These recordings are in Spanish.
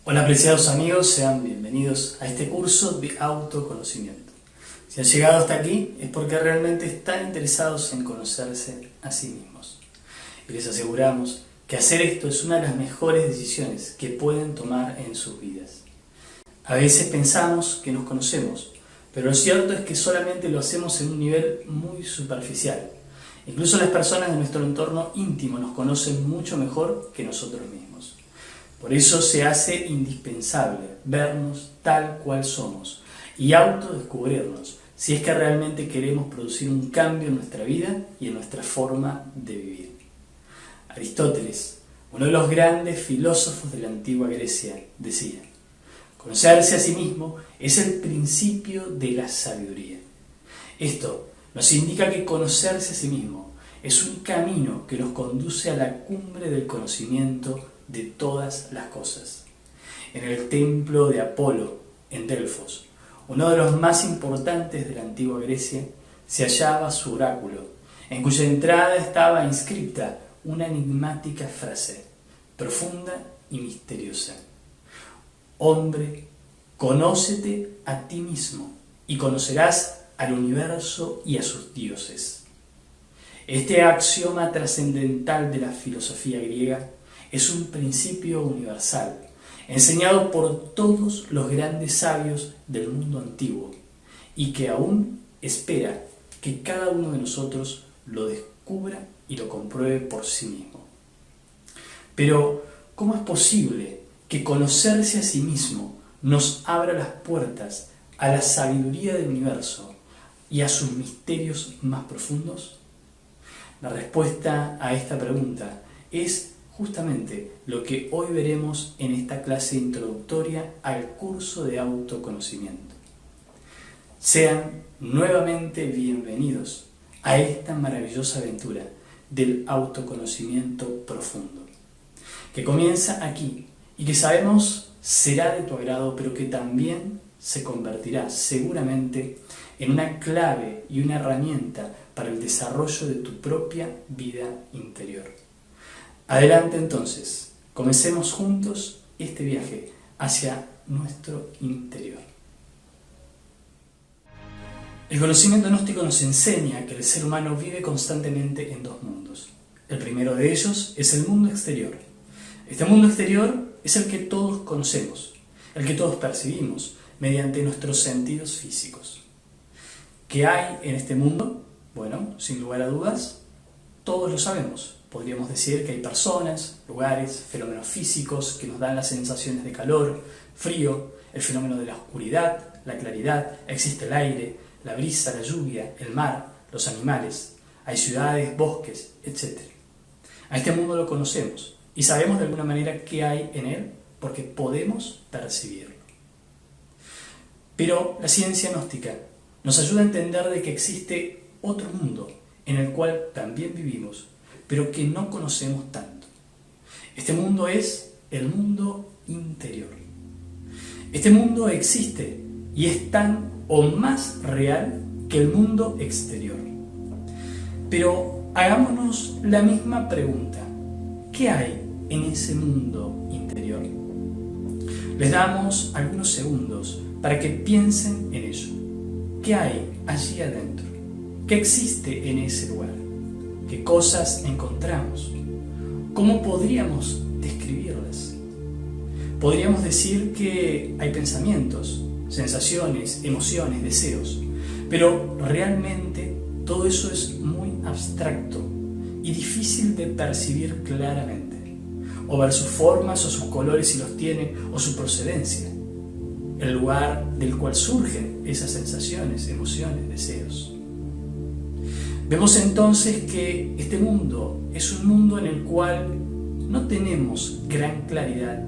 Hola apreciados amigos, sean bienvenidos a este curso de autoconocimiento. Si han llegado hasta aquí es porque realmente están interesados en conocerse a sí mismos. Y les aseguramos que hacer esto es una de las mejores decisiones que pueden tomar en sus vidas. A veces pensamos que nos conocemos, pero lo cierto es que solamente lo hacemos en un nivel muy superficial. Incluso las personas de nuestro entorno íntimo nos conocen mucho mejor que nosotros mismos. Por eso se hace indispensable vernos tal cual somos y autodescubrirnos si es que realmente queremos producir un cambio en nuestra vida y en nuestra forma de vivir. Aristóteles, uno de los grandes filósofos de la antigua Grecia, decía: conocerse a sí mismo es el principio de la sabiduría. Esto nos indica que conocerse a sí mismo es un camino que nos conduce a la cumbre del conocimiento de todas las cosas. En el templo de Apolo, en Delfos, uno de los más importantes de la antigua Grecia, se hallaba su oráculo, en cuya entrada estaba inscrita una enigmática frase, profunda y misteriosa: hombre, conócete a ti mismo y conocerás al universo y a sus dioses. Este axioma trascendental de la filosofía griega es un principio universal, enseñado por todos los grandes sabios del mundo antiguo, y que aún espera que cada uno de nosotros lo descubra y lo compruebe por sí mismo. Pero, ¿cómo es posible que conocerse a sí mismo nos abra las puertas a la sabiduría del universo y a sus misterios más profundos? La respuesta a esta pregunta es justamente lo que hoy veremos en esta clase introductoria al curso de autoconocimiento. Sean nuevamente bienvenidos a esta maravillosa aventura del autoconocimiento profundo, que comienza aquí y que sabemos será de tu agrado, pero que también se convertirá seguramente en una clave y una herramienta para el desarrollo de tu propia vida interior. Adelante entonces, comencemos juntos este viaje hacia nuestro interior. El conocimiento gnóstico nos enseña que el ser humano vive constantemente en dos mundos. El primero de ellos es el mundo exterior. Este mundo exterior es el que todos conocemos, el que todos percibimos mediante nuestros sentidos físicos. ¿Qué hay en este mundo? Bueno, sin lugar a dudas, todos lo sabemos. Podríamos decir que hay personas, lugares, fenómenos físicos que nos dan las sensaciones de calor, frío, el fenómeno de la oscuridad, la claridad, existe el aire, la brisa, la lluvia, el mar, los animales, hay ciudades, bosques, etc. A este mundo lo conocemos y sabemos de alguna manera qué hay en él porque podemos percibirlo. Pero la ciencia gnóstica nos ayuda a entender de que existe otro mundo en el cual también vivimos, pero que no conocemos tanto. Este mundo es el mundo interior. Este mundo existe y es tan o más real que el mundo exterior. Pero hagámonos la misma pregunta: ¿qué hay en ese mundo interior? Les damos algunos segundos para que piensen en ello. ¿Qué hay allí adentro? ¿Qué existe en ese lugar? ¿Qué cosas encontramos? ¿Cómo podríamos describirlas? Podríamos decir que hay pensamientos, sensaciones, emociones, deseos, pero realmente todo eso es muy abstracto y difícil de percibir claramente, o ver sus formas o sus colores si los tiene, o su procedencia, el lugar del cual surgen esas sensaciones, emociones, deseos. Vemos entonces que este mundo es un mundo en el cual no tenemos gran claridad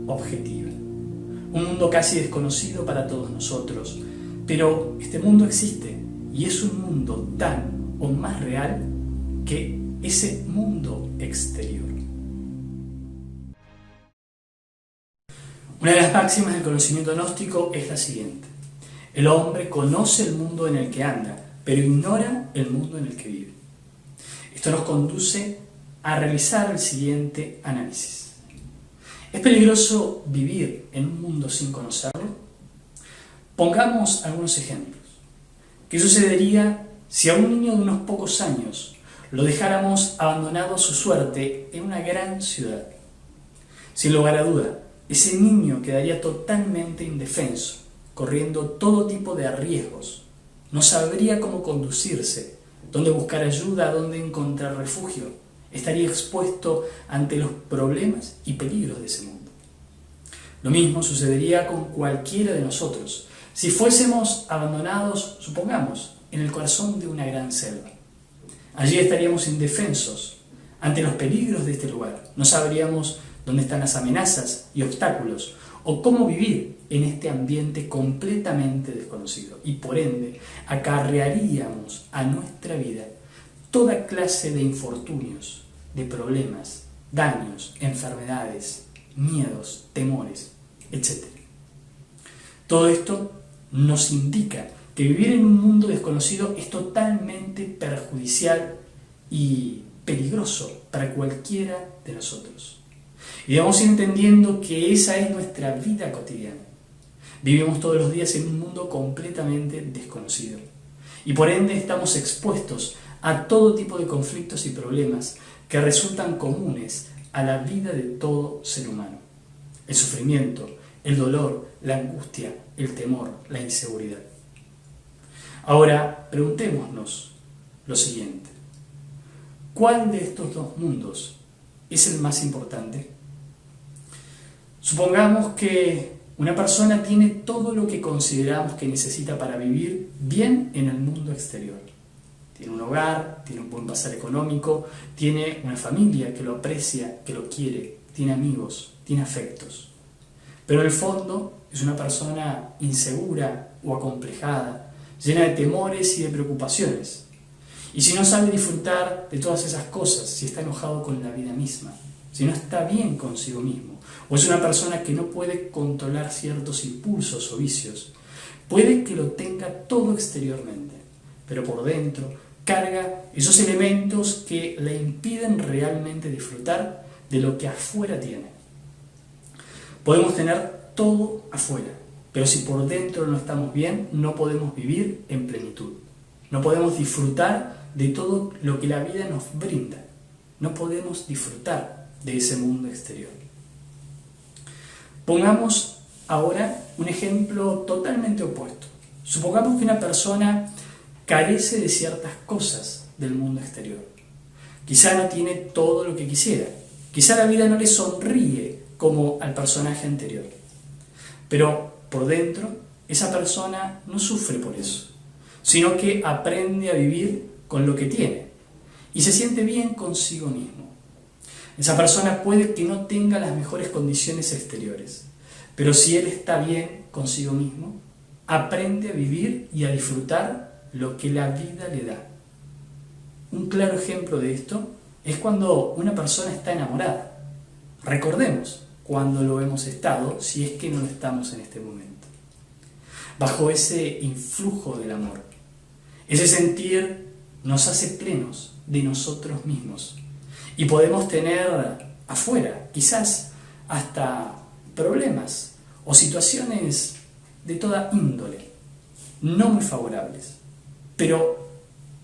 objetiva. Un mundo casi desconocido para todos nosotros, pero este mundo existe y es un mundo tan o más real que ese mundo exterior. Una de las máximas del conocimiento gnóstico es la siguiente: el hombre conoce el mundo en el que anda, pero ignora el mundo en el que vive. Esto nos conduce a realizar el siguiente análisis. ¿Es peligroso vivir en un mundo sin conocerlo? Pongamos algunos ejemplos. ¿Qué sucedería si a un niño de unos pocos años lo dejáramos abandonado a su suerte en una gran ciudad? Sin lugar a duda, ese niño quedaría totalmente indefenso, corriendo todo tipo de riesgos. No sabría cómo conducirse, dónde buscar ayuda, dónde encontrar refugio. Estaría expuesto ante los problemas y peligros de ese mundo. Lo mismo sucedería con cualquiera de nosotros si fuésemos abandonados, supongamos, en el corazón de una gran selva. Allí estaríamos indefensos ante los peligros de este lugar. No sabríamos dónde están las amenazas y obstáculos o cómo vivir en este ambiente completamente desconocido. Y por ende, acarrearíamos a nuestra vida toda clase de infortunios, de problemas, daños, enfermedades, miedos, temores, etc. Todo esto nos indica que vivir en un mundo desconocido es totalmente perjudicial y peligroso para cualquiera de nosotros. Y debemos ir entendiendo que esa es nuestra vida cotidiana. Vivimos todos los días en un mundo completamente desconocido. Y por ende estamos expuestos a todo tipo de conflictos y problemas que resultan comunes a la vida de todo ser humano. El sufrimiento, el dolor, la angustia, el temor, la inseguridad. Ahora, preguntémonos lo siguiente. ¿Cuál de estos dos mundos es el más importante? Supongamos que una persona tiene todo lo que consideramos que necesita para vivir bien en el mundo exterior. Tiene un hogar, tiene un buen pasar económico, tiene una familia que lo aprecia, que lo quiere, tiene amigos, tiene afectos. Pero en el fondo es una persona insegura o acomplejada, llena de temores y de preocupaciones. Y si no sabe disfrutar de todas esas cosas, si está enojado con la vida misma, si no está bien consigo mismo, o es una persona que no puede controlar ciertos impulsos o vicios, puede que lo tenga todo exteriormente, pero por dentro carga esos elementos que le impiden realmente disfrutar de lo que afuera tiene. Podemos tener todo afuera, pero si por dentro no estamos bien, no podemos vivir en plenitud. No podemos disfrutar de todo lo que la vida nos brinda. No podemos disfrutar de ese mundo exterior. Pongamos ahora un ejemplo totalmente opuesto. Supongamos que una persona carece de ciertas cosas del mundo exterior. Quizá no tiene todo lo que quisiera. Quizá la vida no le sonríe como al personaje anterior. Pero por dentro, esa persona no sufre por eso, sino que aprende a vivir con lo que tiene y se siente bien consigo mismo. Esa persona puede que no tenga las mejores condiciones exteriores, pero si él está bien consigo mismo, aprende a vivir y a disfrutar lo que la vida le da. Un claro ejemplo de esto es cuando una persona está enamorada. Recordemos cuando lo hemos estado, si es que no lo estamos en este momento. Bajo ese influjo del amor, ese sentir nos hace plenos de nosotros mismos y podemos tener afuera, quizás hasta problemas o situaciones de toda índole, no muy favorables, pero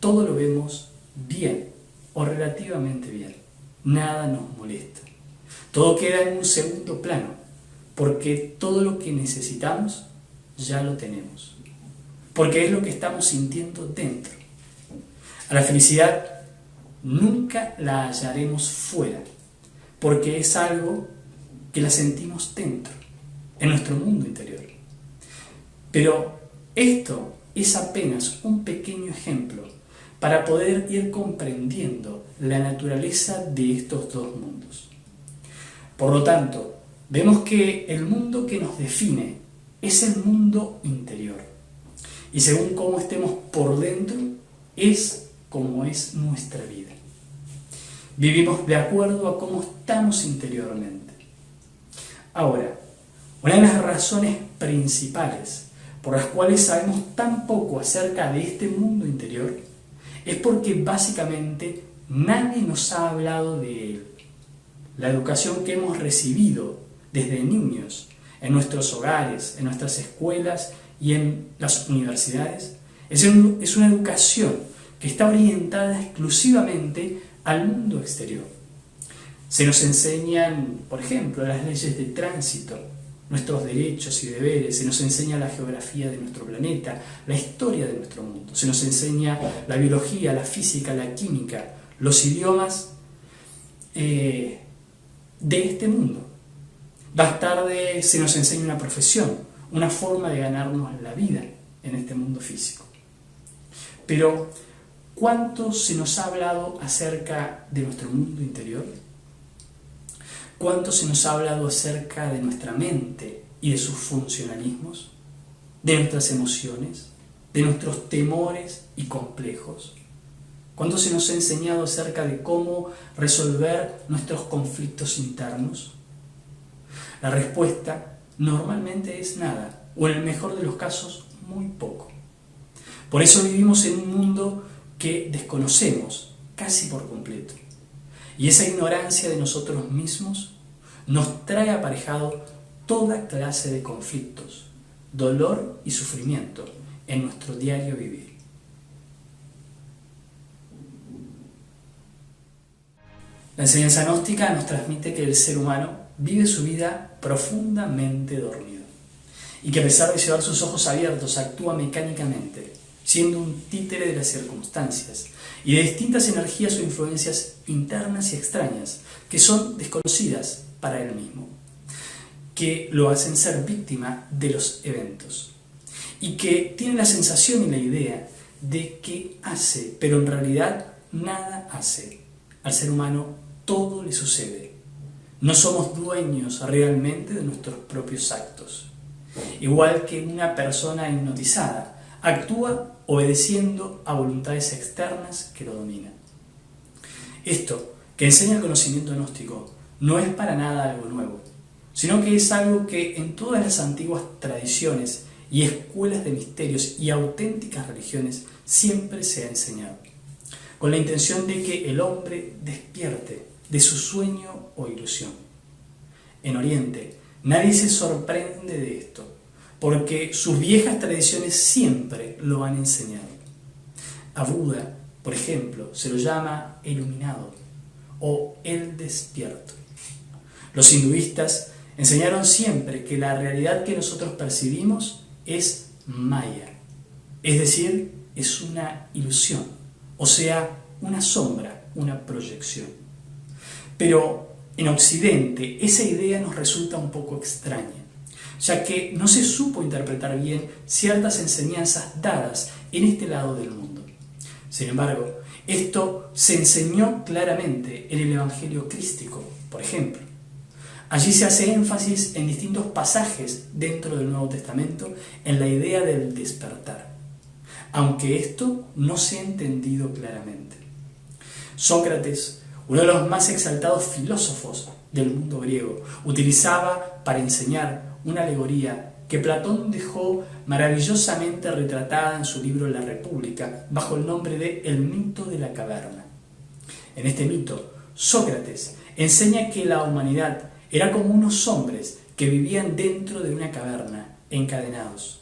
todo lo vemos bien o relativamente bien, nada nos molesta. Todo queda en un segundo plano, porque todo lo que necesitamos ya lo tenemos, porque es lo que estamos sintiendo dentro. A la felicidad nunca la hallaremos fuera, porque es algo que la sentimos dentro, en nuestro mundo interior. Pero esto es apenas un pequeño ejemplo para poder ir comprendiendo la naturaleza de estos dos mundos. Por lo tanto, vemos que el mundo que nos define es el mundo interior. Y según cómo estemos por dentro, es como es nuestra vida. Vivimos de acuerdo a cómo estamos interiormente. Ahora, una de las razones principales por las cuales sabemos tan poco acerca de este mundo interior es porque básicamente nadie nos ha hablado de él. La educación que hemos recibido desde niños, en nuestros hogares, en nuestras escuelas y en las universidades, es una educación que está orientada exclusivamente al mundo exterior. Se nos enseñan, por ejemplo, las leyes de tránsito, nuestros derechos y deberes, se nos enseña la geografía de nuestro planeta, la historia de nuestro mundo, se nos enseña la biología, la física, la química, los idiomas de este mundo. Más tarde se nos enseña una profesión, una forma de ganarnos la vida en este mundo físico. Pero, ¿cuánto se nos ha hablado acerca de nuestro mundo interior? ¿Cuánto se nos ha hablado acerca de nuestra mente y de sus funcionalismos? ¿De nuestras emociones? ¿De nuestros temores y complejos? ¿Cuánto se nos ha enseñado acerca de cómo resolver nuestros conflictos internos? La respuesta normalmente es nada, o en el mejor de los casos, muy poco. Por eso vivimos en un mundo que desconocemos casi por completo. Y esa ignorancia de nosotros mismos nos trae aparejado toda clase de conflictos, dolor y sufrimiento en nuestro diario vivir. La enseñanza gnóstica nos transmite que el ser humano vive su vida profundamente dormido y que a pesar de llevar sus ojos abiertos actúa mecánicamente, siendo un títere de las circunstancias y de distintas energías o influencias internas y extrañas que son desconocidas para él mismo, que lo hacen ser víctima de los eventos y que tiene la sensación y la idea de que hace, pero en realidad nada hace. Al ser humano todo le sucede. No somos dueños realmente de nuestros propios actos. Igual que una persona hipnotizada actúa obedeciendo a voluntades externas que lo dominan. Esto que enseña el conocimiento gnóstico no es para nada algo nuevo, sino que es algo que en todas las antiguas tradiciones y escuelas de misterios y auténticas religiones siempre se ha enseñado, con la intención de que el hombre despierte de su sueño o ilusión. En Oriente, nadie se sorprende de esto, porque sus viejas tradiciones siempre lo han enseñado. A Buda, por ejemplo, se lo llama el iluminado o el despierto. Los hinduistas enseñaron siempre que la realidad que nosotros percibimos es maya, es decir, es una ilusión, o sea, una sombra, una proyección. Pero en Occidente esa idea nos resulta un poco extraña, ya que no se supo interpretar bien ciertas enseñanzas dadas en este lado del mundo. Sin embargo, esto se enseñó claramente en el Evangelio crístico, por ejemplo. Allí se hace énfasis en distintos pasajes dentro del Nuevo Testamento en la idea del despertar, aunque esto no se ha entendido claramente. Sócrates, uno de los más exaltados filósofos del mundo griego, utilizaba para enseñar una alegoría que Platón dejó maravillosamente retratada en su libro La República bajo el nombre de El mito de la caverna. En este mito, Sócrates enseña que la humanidad era como unos hombres que vivían dentro de una caverna, encadenados,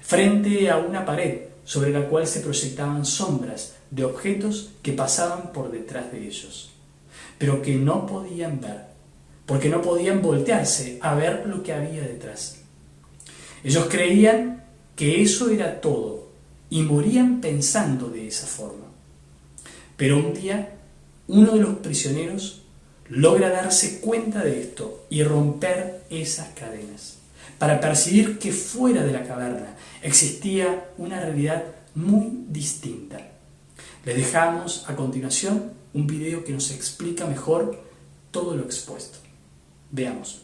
frente a una pared sobre la cual se proyectaban sombras de objetos que pasaban por detrás de ellos, pero que no podían ver, porque no podían voltearse a ver lo que había detrás. Ellos creían que eso era todo y morían pensando de esa forma. Pero un día, uno de los prisioneros logra darse cuenta de esto y romper esas cadenas, para percibir que fuera de la caverna existía una realidad muy distinta. Les dejamos a continuación un video que nos explica mejor todo lo expuesto. Veamos.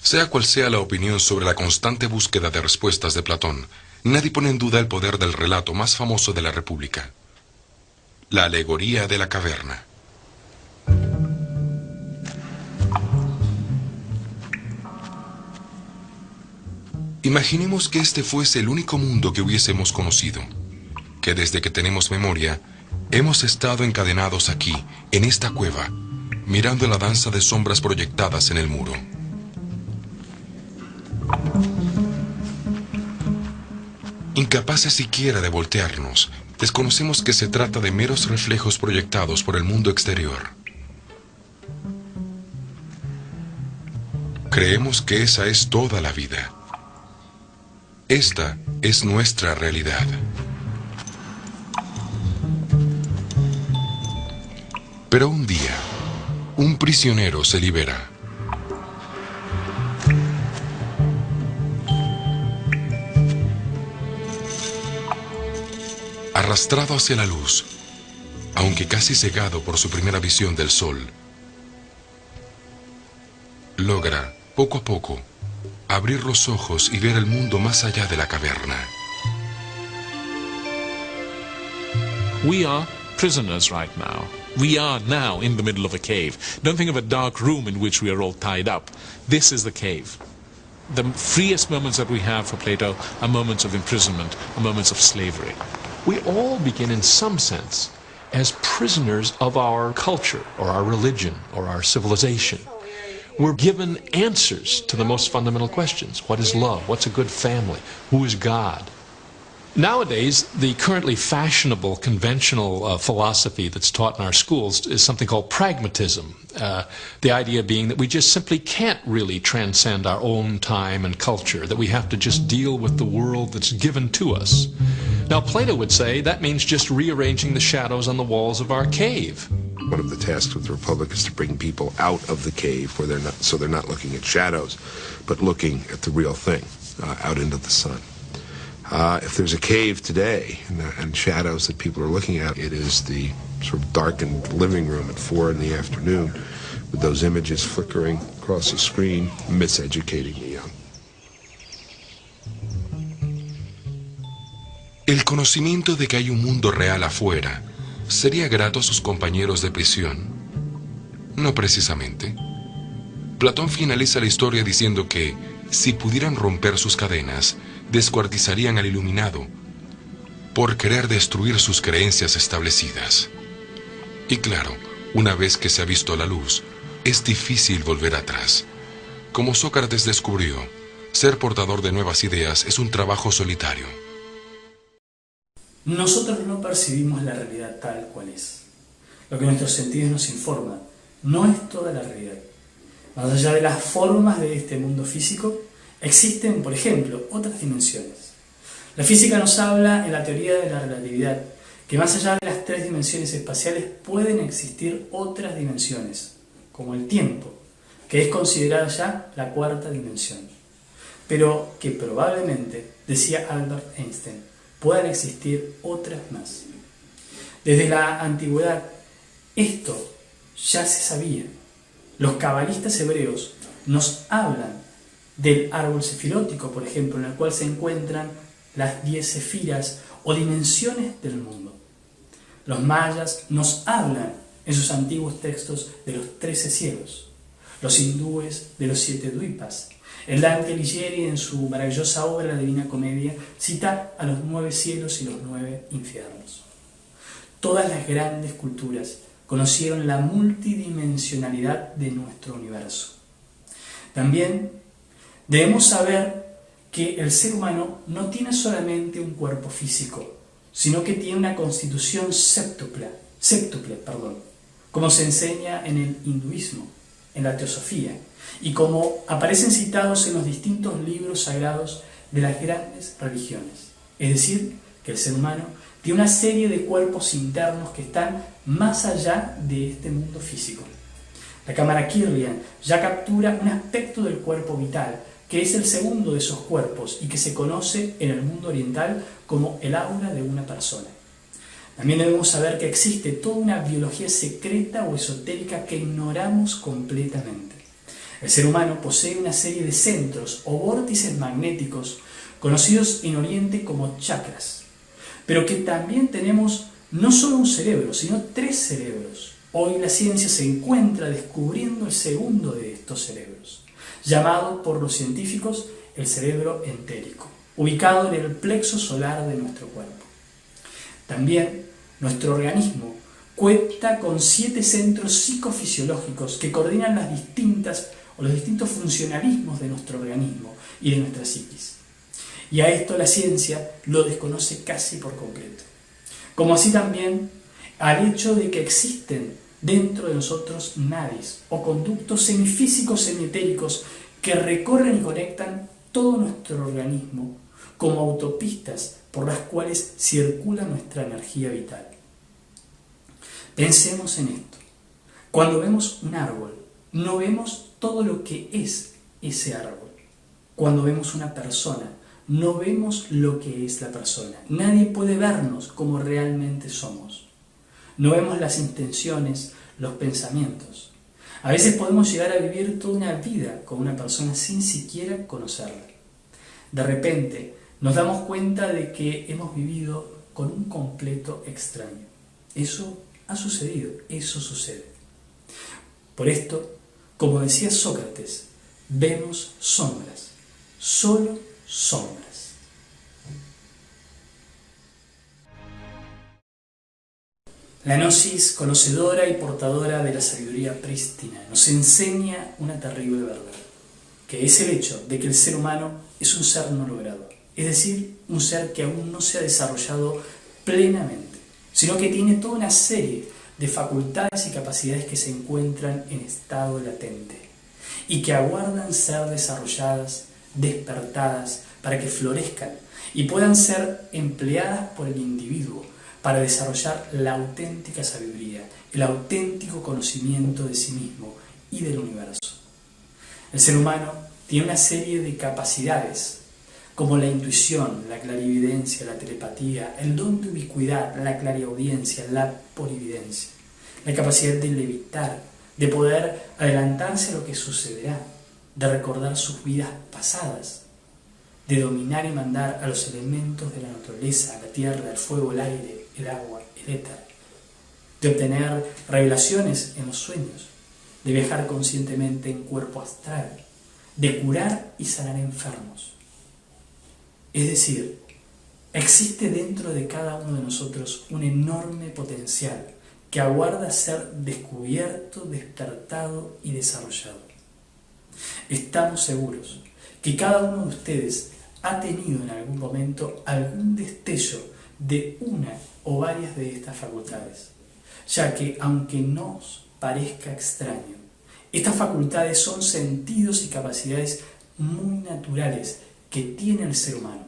Sea cual sea la opinión sobre la constante búsqueda de respuestas de Platón, nadie pone en duda el poder del relato más famoso de la República, la alegoría de la caverna. Imaginemos que este fuese el único mundo que hubiésemos conocido, que desde que tenemos memoria, hemos estado encadenados aquí, en esta cueva, mirando la danza de sombras proyectadas en el muro. Incapaces siquiera de voltearnos, desconocemos que se trata de meros reflejos proyectados por el mundo exterior. Creemos que esa es toda la vida. Esta es nuestra realidad. Pero un día, un prisionero se libera. Arrastrado hacia la luz, aunque casi cegado por su primera visión del sol, logra, poco a poco, abrir los ojos y ver el mundo más allá de la caverna. We are prisoners right now. We are now in the middle of a cave. Don't think of a dark room in which we are all tied up. This is the cave. The freest moments that we have for Plato are moments of imprisonment, are moments of slavery. We all begin in some sense as prisoners of our culture or our religion or our civilization. We're given answers to the most fundamental questions. What is love? What's a good family? Who is God? Nowadays, the currently fashionable, conventional philosophy that's taught in our schools is something called pragmatism. The idea being that we just simply can't really transcend our own time and culture, that we have to just deal with the world that's given to us. Now, Plato would say that means just rearranging the shadows on the walls of our cave. One of the tasks of the Republic is to bring people out of the cave where they're not looking at shadows, but looking at the real thing, out into the sun. If there's a cave today and shadows that people are looking at, it is the sort of darkened living room at 4 in the afternoon with those images flickering across the screen, miseducating the young. El conocimiento de que hay un mundo real afuera ¿sería grato a sus compañeros de prisión? No precisamente. Platón finaliza la historia diciendo que, si pudieran romper sus cadenas, descuartizarían al iluminado por querer destruir sus creencias establecidas. Y claro, una vez que se ha visto la luz, es difícil volver atrás. Como Sócrates descubrió, ser portador de nuevas ideas es un trabajo solitario. Nosotros no percibimos la realidad tal cual es. Lo que nuestros sentidos nos informan no es toda la realidad. Más allá de las formas de este mundo físico, existen, por ejemplo, otras dimensiones. La física nos habla en la teoría de la relatividad que más allá de las 3 dimensiones espaciales pueden existir otras dimensiones, como el tiempo, que es considerada ya la 4ª dimensión, pero que probablemente, decía Albert Einstein, puedan existir otras más. Desde la antigüedad, esto ya se sabía. Los cabalistas hebreos nos hablan del árbol sefilótico, por ejemplo, en el cual se encuentran las 10 sefiras o dimensiones del mundo. Los mayas nos hablan en sus antiguos textos de los 13 cielos, los hindúes de los 7 dvipas. El Dante Alighieri, en su maravillosa obra La Divina Comedia, cita a los 9 cielos y los 9 infiernos. Todas las grandes culturas conocieron la multidimensionalidad de nuestro universo. También debemos saber que el ser humano no tiene solamente un cuerpo físico, sino que tiene una constitución séptuple, como se enseña en el hinduismo, en la teosofía, y como aparecen citados en los distintos libros sagrados de las grandes religiones. Es decir, que el ser humano tiene una serie de cuerpos internos que están más allá de este mundo físico. La cámara Kirlian ya captura un aspecto del cuerpo vital, que es el segundo de esos cuerpos y que se conoce en el mundo oriental como el aura de una persona. También debemos saber que existe toda una biología secreta o esotérica que ignoramos completamente. El ser humano posee una serie de centros o vórtices magnéticos conocidos en Oriente como chakras, pero que también tenemos no solo un cerebro, sino 3 cerebros. Hoy la ciencia se encuentra descubriendo el segundo de estos cerebros, llamado por los científicos el cerebro entérico, ubicado en el plexo solar de nuestro cuerpo. También nuestro organismo Cuenta con 7 centros psicofisiológicos que coordinan las distintas o los distintos funcionalismos de nuestro organismo y de nuestra psiquis. Y a esto la ciencia lo desconoce casi por completo. Como así también al hecho de que existen dentro de nosotros nadis o conductos semifísicos semietéricos que recorren y conectan todo nuestro organismo como autopistas por las cuales circula nuestra energía vital. Pensemos en esto. Cuando vemos un árbol, no vemos todo lo que es ese árbol. Cuando vemos una persona, no vemos lo que es la persona. Nadie puede vernos como realmente somos. No vemos las intenciones, los pensamientos. A veces podemos llegar a vivir toda una vida con una persona sin siquiera conocerla. De repente nos damos cuenta de que hemos vivido con un completo extraño. Eso ha sucedido, eso sucede. Por esto, como decía Sócrates, vemos sombras, solo sombras. La gnosis, conocedora y portadora de la sabiduría prístina, nos enseña una terrible verdad, que es el hecho de que el ser humano es un ser no logrado, es decir, un ser que aún no se ha desarrollado plenamente, sino que tiene toda una serie de facultades y capacidades que se encuentran en estado latente y que aguardan ser desarrolladas, despertadas, para que florezcan y puedan ser empleadas por el individuo para desarrollar la auténtica sabiduría, el auténtico conocimiento de sí mismo y del universo. El ser humano tiene una serie de capacidades, como la intuición, la clarividencia, la telepatía, el don de ubicuidad, la clariaudiencia, la polividencia, la capacidad de levitar, de poder adelantarse a lo que sucederá, de recordar sus vidas pasadas, de dominar y mandar a los elementos de la naturaleza, la tierra, el fuego, el aire, el agua, el éter, de obtener revelaciones en los sueños, de viajar conscientemente en cuerpo astral, de curar y sanar enfermos. Es decir, existe dentro de cada uno de nosotros un enorme potencial que aguarda ser descubierto, despertado y desarrollado. Estamos seguros que cada uno de ustedes ha tenido en algún momento algún destello de una o varias de estas facultades, ya que aunque nos parezca extraño, estas facultades son sentidos y capacidades muy naturales que tiene el ser humano,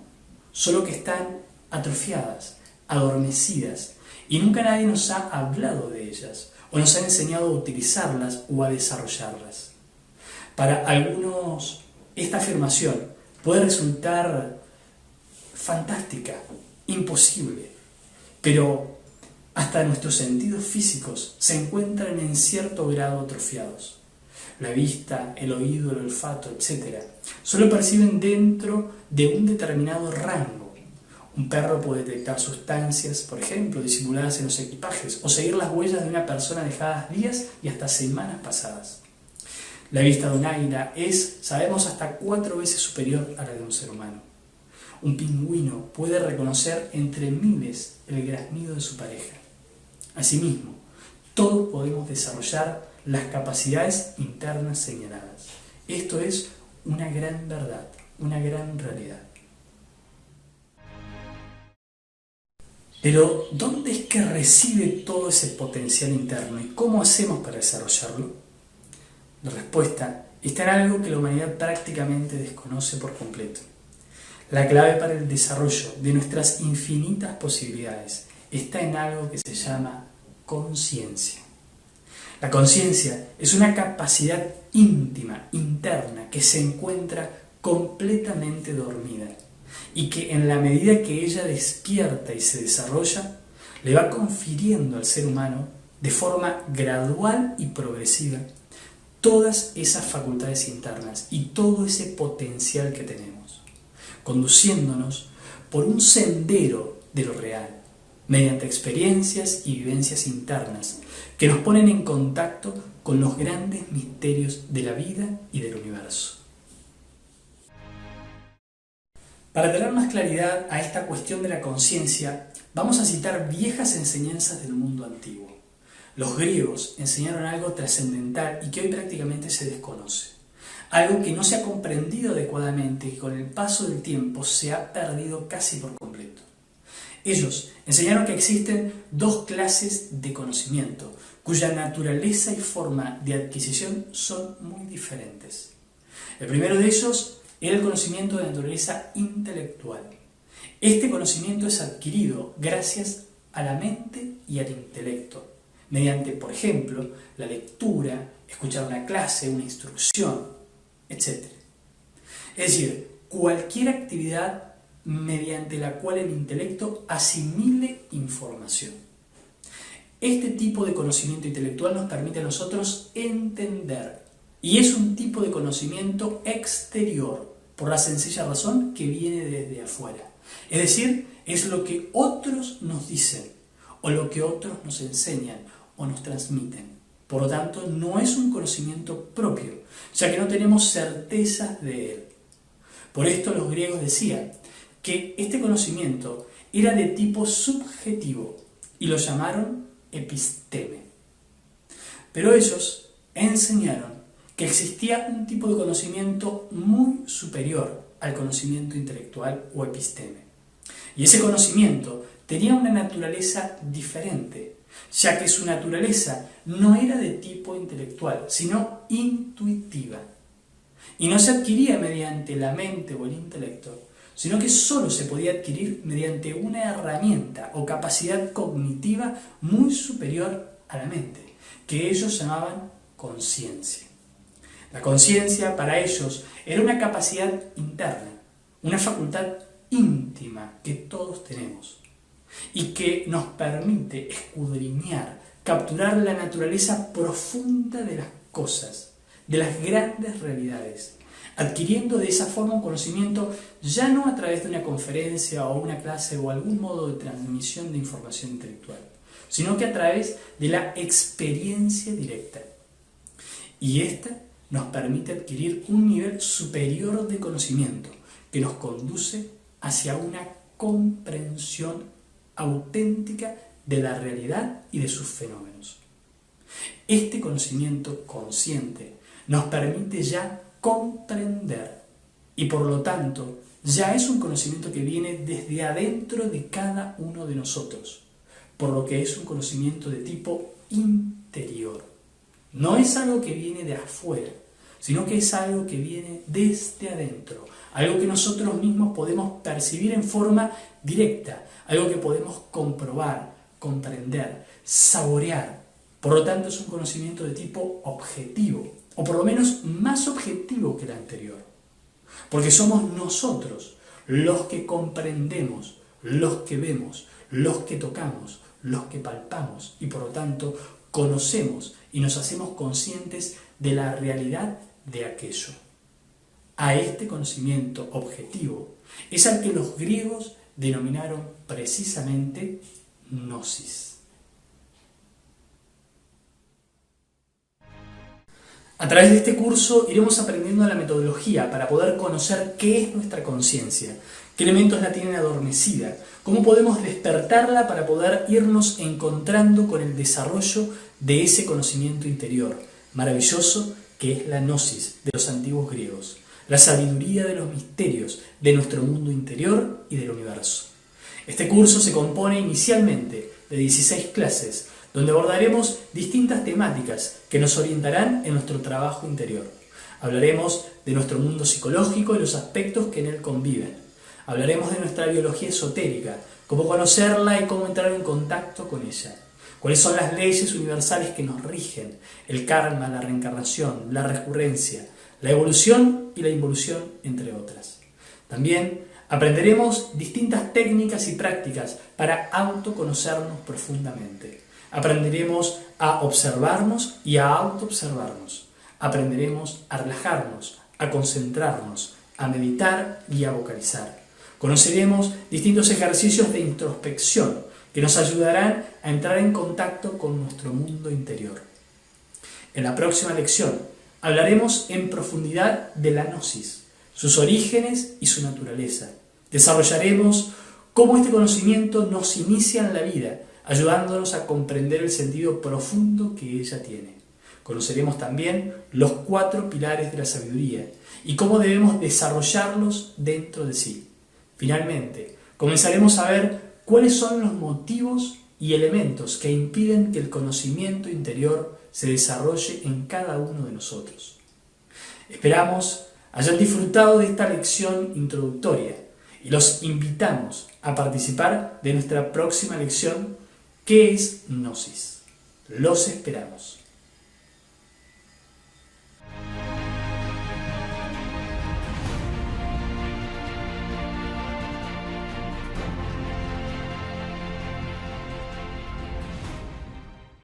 solo que están atrofiadas, adormecidas, y nunca nadie nos ha hablado de ellas o nos ha enseñado a utilizarlas o a desarrollarlas. Para algunos, esta afirmación puede resultar fantástica, imposible, pero hasta nuestros sentidos físicos se encuentran en cierto grado atrofiados. La vista, el oído, el olfato, etc. solo perciben dentro de un determinado rango. Un perro puede detectar sustancias, por ejemplo, disimuladas en los equipajes, o seguir las huellas de una persona dejadas días y hasta semanas pasadas. La vista de un águila es, sabemos, hasta 4 veces superior a la de un ser humano. Un pingüino puede reconocer entre miles el graznido de su pareja. Asimismo, todos podemos desarrollar las capacidades internas señaladas. Esto es una gran verdad, una gran realidad. Pero, ¿dónde es que reside todo ese potencial interno y cómo hacemos para desarrollarlo? La respuesta está en algo que la humanidad prácticamente desconoce por completo. La clave para el desarrollo de nuestras infinitas posibilidades está en algo que se llama conciencia. La conciencia es una capacidad íntima, interna, que se encuentra completamente dormida y que en la medida que ella despierta y se desarrolla, le va confiriendo al ser humano de forma gradual y progresiva todas esas facultades internas y todo ese potencial que tenemos, conduciéndonos por un sendero de lo real, mediante experiencias y vivencias internas que nos ponen en contacto con los grandes misterios de la vida y del universo. Para tener más claridad a esta cuestión de la conciencia, vamos a citar viejas enseñanzas del mundo antiguo, Los griegos enseñaron algo trascendental y que hoy prácticamente se desconoce. Algo que no se ha comprendido adecuadamente y que con el paso del tiempo se ha perdido casi por completo. Ellos enseñaron que existen dos clases de conocimiento, cuya naturaleza y forma de adquisición son muy diferentes. El primero de ellos era el conocimiento de naturaleza intelectual. Este conocimiento es adquirido gracias a la mente y al intelecto, mediante, por ejemplo, la lectura, escuchar una clase, una instrucción, etc. Es decir, cualquier actividad mediante la cual el intelecto asimile información. Este tipo de conocimiento intelectual nos permite a nosotros entender, y es un tipo de conocimiento exterior, por la sencilla razón que viene desde afuera. Es decir, es lo que otros nos dicen, o lo que otros nos enseñan, o nos transmiten. Por lo tanto, no es un conocimiento propio, ya que no tenemos certezas de él. Por esto los griegos decían que este conocimiento era de tipo subjetivo y lo llamaron episteme. Pero ellos enseñaron que existía un tipo de conocimiento muy superior al conocimiento intelectual o episteme. Y ese conocimiento tenía una naturaleza diferente, ya que su naturaleza no era de tipo intelectual, sino intuitiva. Y no se adquiría mediante la mente o el intelecto, sino que solo se podía adquirir mediante una herramienta o capacidad cognitiva muy superior a la mente, que ellos llamaban conciencia. La conciencia para ellos era una capacidad interna, una facultad íntima que todos tenemos y que nos permite escudriñar, capturar la naturaleza profunda de las cosas, de las grandes realidades, adquiriendo de esa forma un conocimiento ya no a través de una conferencia o una clase o algún modo de transmisión de información intelectual, sino que a través de la experiencia directa. Y esta nos permite adquirir un nivel superior de conocimiento que nos conduce hacia una comprensión auténtica de la realidad y de sus fenómenos. Este conocimiento consciente nos permite ya comprender y por lo tanto ya es un conocimiento que viene desde adentro de cada uno de nosotros, por lo que es un conocimiento de tipo interior. No es algo que viene de afuera, sino que es algo que viene desde adentro, algo que nosotros mismos podemos percibir en forma directa, algo que podemos comprobar, comprender, saborear. Por lo tanto, es un conocimiento de tipo objetivo, o por lo menos más objetivo que el anterior. Porque somos nosotros los que comprendemos, los que vemos, los que tocamos, los que palpamos y por lo tanto conocemos y nos hacemos conscientes de la realidad de aquello. A este conocimiento objetivo es al que los griegos denominaron precisamente gnosis. A través de este curso iremos aprendiendo la metodología para poder conocer qué es nuestra conciencia, qué elementos la tienen adormecida, cómo podemos despertarla para poder irnos encontrando con el desarrollo de ese conocimiento interior, maravilloso que es la gnosis de los antiguos griegos, la sabiduría de los misterios de nuestro mundo interior y del universo. Este curso se compone inicialmente de 16 clases, donde abordaremos distintas temáticas que nos orientarán en nuestro trabajo interior. Hablaremos de nuestro mundo psicológico y los aspectos que en él conviven. Hablaremos de nuestra biología esotérica, cómo conocerla y cómo entrar en contacto con ella. Cuáles son las leyes universales que nos rigen, el karma, la reencarnación, la recurrencia, la evolución y la involución, entre otras. También aprenderemos distintas técnicas y prácticas para autoconocernos profundamente. Aprenderemos a observarnos y a autoobservarnos. Aprenderemos a relajarnos, a concentrarnos, a meditar y a vocalizar. Conoceremos distintos ejercicios de introspección que nos ayudarán a entrar en contacto con nuestro mundo interior. En la próxima lección hablaremos en profundidad de la gnosis, sus orígenes y su naturaleza. Desarrollaremos cómo este conocimiento nos inicia en la vida, ayudándonos a comprender el sentido profundo que ella tiene. Conoceremos también los 4 pilares de la sabiduría y cómo debemos desarrollarlos dentro de sí. Finalmente, comenzaremos a ver cuáles son los motivos y elementos que impiden que el conocimiento interior se desarrolle en cada uno de nosotros. Esperamos hayan disfrutado de esta lección introductoria y los invitamos a participar de nuestra próxima lección, que es Gnosis. Los esperamos.